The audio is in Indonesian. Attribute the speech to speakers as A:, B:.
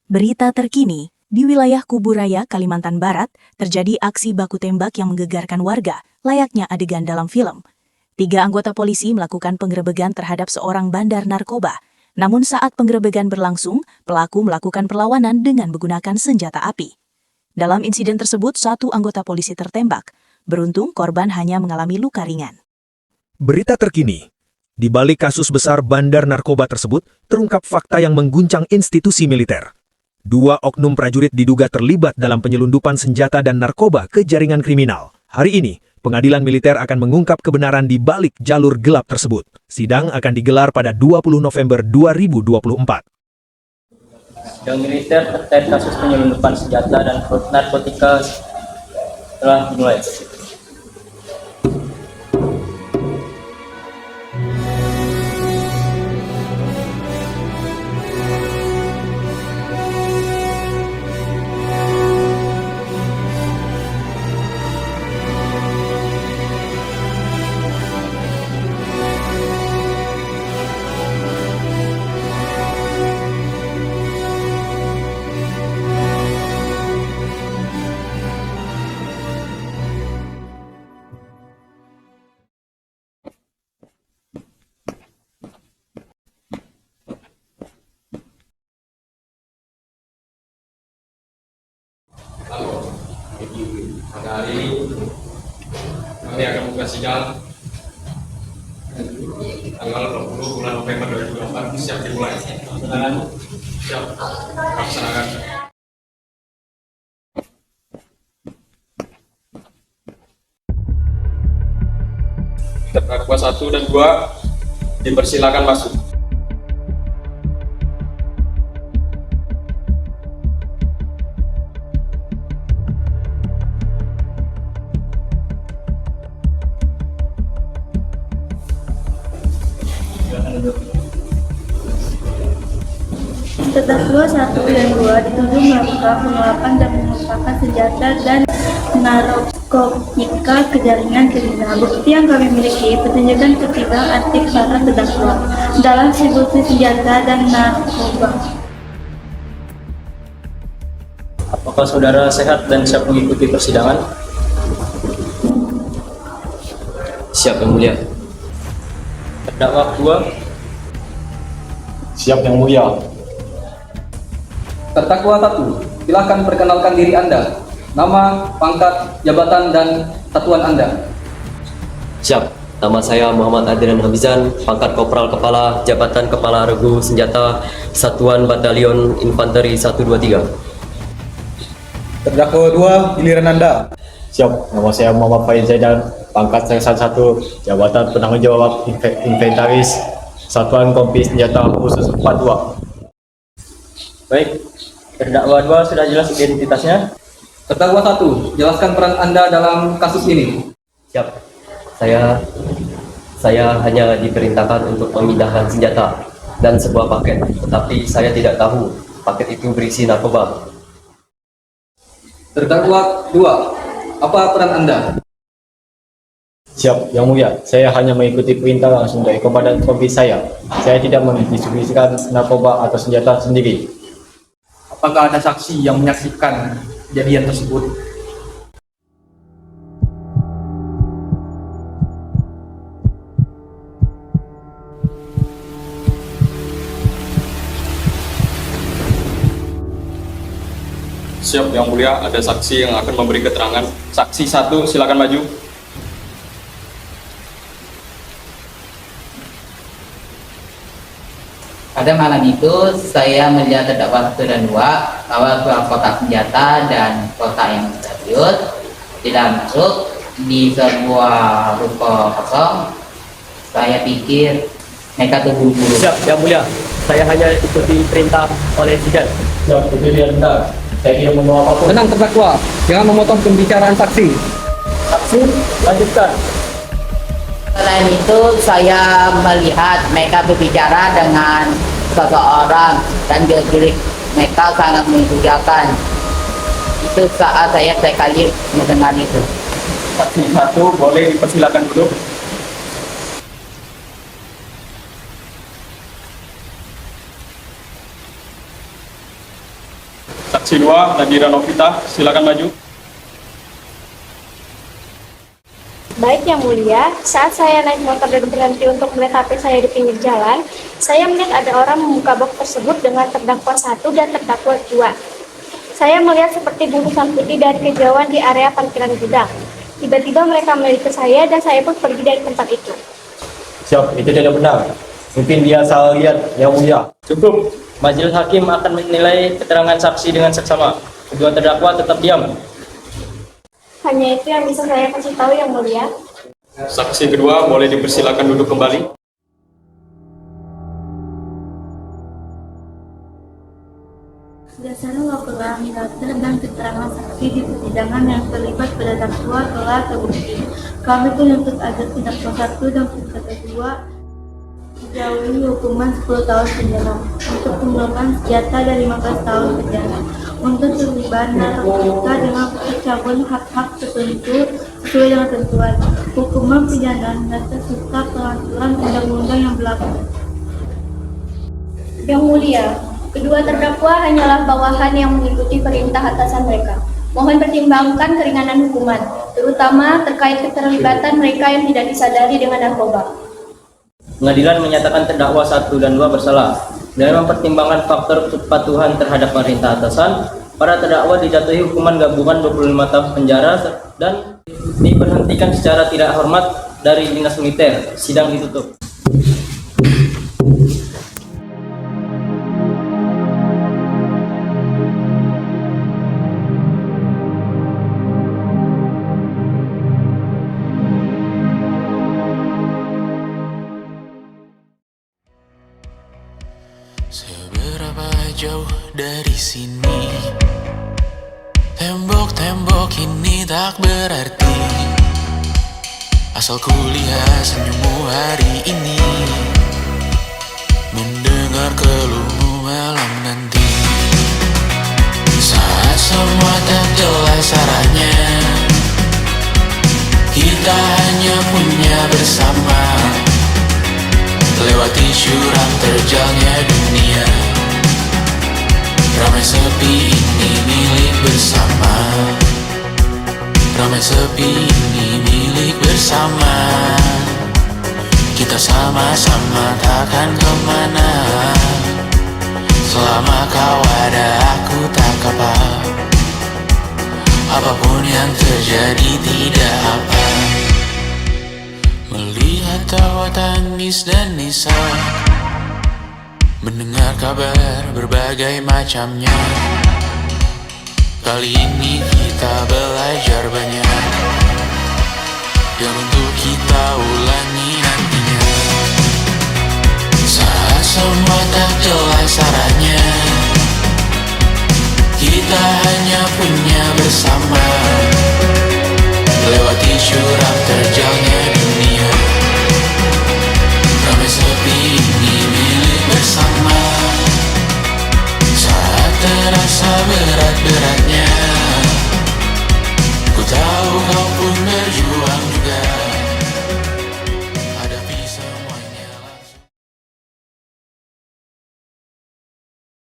A: Berita terkini, di wilayah Kuburaya, Kalimantan Barat, terjadi aksi baku tembak yang menggegarkan warga, layaknya adegan dalam film. 3 anggota polisi melakukan penggerebekan terhadap seorang bandar narkoba. Namun saat penggerebekan berlangsung, pelaku melakukan perlawanan dengan menggunakan senjata api. Dalam insiden tersebut, 1 anggota polisi tertembak. Beruntung korban hanya mengalami luka ringan.
B: Berita terkini, di balik kasus besar bandar narkoba tersebut, terungkap fakta yang mengguncang institusi militer. 2 oknum prajurit diduga terlibat dalam penyelundupan senjata dan narkoba ke jaringan kriminal. Hari ini, pengadilan militer akan mengungkap kebenaran di balik jalur gelap tersebut. Sidang akan digelar pada 20 November 2024.
C: Sidang militer terkait kasus penyelundupan senjata dan narkotika telah dimulai.
D: Halo, pada hari ini kami akan membuka sidang tanggal 20 bulan November 2024. Siap dimulai. Siap laksanakan. Terdakwa 1 dan 2 dipersilakan masuk.
E: Terdakwa 1 dan 2 dituduh melakukan penggelapan dan merupakan senjata dan narkotika ke jaringan kriminal. Bukti yang kami miliki menunjukkan ketimbang aktif para terdakwa dalam distribusi senjata dan narkoba.
C: Apakah saudara sehat dan siap mengikuti persidangan?
F: Siap, Yang Mulia.
C: Terdakwa 2.
G: Siap, Yang Mulia.
H: Terdakwa 1, silakan perkenalkan diri Anda, nama, pangkat, jabatan, dan satuan Anda.
F: Siap. Nama saya Muhammad Adrian Habizan, pangkat Kopral Kepala, jabatan Kepala Regu Senjata, Satuan Batalion Infanteri 123.
G: Terdakwa 2, giliran Anda. Siap, nama saya Muhammad Faiz Zaidan, pangkat Sersan 1, jabatan penanggung jawab Inventaris, Satuan Kompi Senjata Khusus 42.
C: Baik, terdakwa 2 sudah jelas identitasnya.
H: Terdakwa 1, jelaskan peran Anda dalam kasus ini.
F: Siap. Saya hanya diperintahkan untuk memindahkan senjata dan sebuah paket, tetapi saya tidak tahu paket itu berisi narkoba.
H: Terdakwa 2, apa peran Anda?
G: Siap, Yang Mulia. Saya hanya mengikuti perintah langsung dari komandan kompi saya. Saya tidak mendistribusikan narkoba atau senjata sendiri.
H: Apakah ada saksi yang menyaksikan kejadian tersebut?
D: Siap, Yang Mulia. Ada saksi yang akan memberi keterangan. Saksi 1, silakan maju.
I: Pada malam itu saya melihat terdakwa 1 dan 2 bawa sebuah kotak senjata dan kotak yang misterius tidak masuk di sebuah ruko kosong. Saya pikir mereka terburu-buru.
F: Siap, Yang Mulia. Saya hanya ikuti perintah oleh Sidat.
G: Siap, giliran Anda. Saya tidak membawa apapun.
H: Tenang terdakwa, jangan memotong pembicaraan saksi.
F: Saksi, lanjutkan.
I: Selain itu saya melihat mereka berbicara dengan seseorang dan gerak mereka sangat mencurigakan. Itu saat saya sekali mendengar itu.
D: Saksi 1 boleh dipersilakan duduk. Saksi 2, Nadira Novita, silakan maju.
E: Baik Yang Mulia, saat saya naik motor dan berhenti untuk melihat HP saya di pinggir jalan, saya melihat ada orang membuka box tersebut dengan terdakwa 1 dan terdakwa 2. Saya melihat seperti bungkusan putih dari kejauhan di area parkiran gudang. Tiba-tiba mereka melirik ke saya dan saya pun pergi dari tempat itu.
G: Siap, itu tidak benar. Mungkin dia salah lihat, Yang Mulia.
C: Cukup. Majelis hakim akan menilai keterangan saksi dengan seksama. Kedua terdakwa tetap diam.
E: Hanya itu yang bisa saya kasih tahu Yang Mulia.
D: Saksi kedua boleh dipersilakan duduk kembali.
E: Berdasarkan laporan latar dan keterangan saksi di persidangan yang terlibat pada dakwa telah terbukti. Kami menuntut agar terdakwa 1 dan terdakwa 2 dijauhi hukuman 10 tahun penjara, untuk penggunaan senjata dan 15 tahun penjara, untuk terlibat narkotika dengan pencabulan hak-hak tertentu sesuai dengan ketentuan hukuman pidana dan serta peraturan undang-undang yang berlaku. Yang Mulia, kedua terdakwa hanyalah bawahan yang mengikuti perintah atasan mereka. Mohon pertimbangkan keringanan hukuman, terutama terkait keterlibatan mereka yang tidak disadari dengan narkoba.
C: Pengadilan menyatakan terdakwa 1 dan 2 bersalah. Dalam mempertimbangkan faktor kepatuhan terhadap perintah atasan, para terdakwa dijatuhi hukuman gabungan 25 tahun penjara dan diberhentikan secara tidak hormat dari dinas militer. Sidang ditutup.
J: Seberapa jauh dari sini, tembok-tembok ini tak berarti, asal kulihat senyummu hari ini, mendengar keluhmu malam nanti. Saat semua tak jelas arahnya, kita hanya punya bersama, lewati jurang terjalnya dunia. Ramai sepi ini milik bersama, ramai sepi ini milik bersama. Kita sama-sama takkan kemana, selama kau ada aku tak apa. Apapun yang terjadi tidak apa. Melihat tawa tangis dan nisa, mendengar kabar berbagai macamnya. Kali ini kita belajar banyak yang untuk kita ulangi nantinya. Saat semua tak jelas arahnya, kita hanya punya bersama, lewati jurang terjalnya dunia. Ramai sepi ini milik bersama, saat terasa berat-beratnya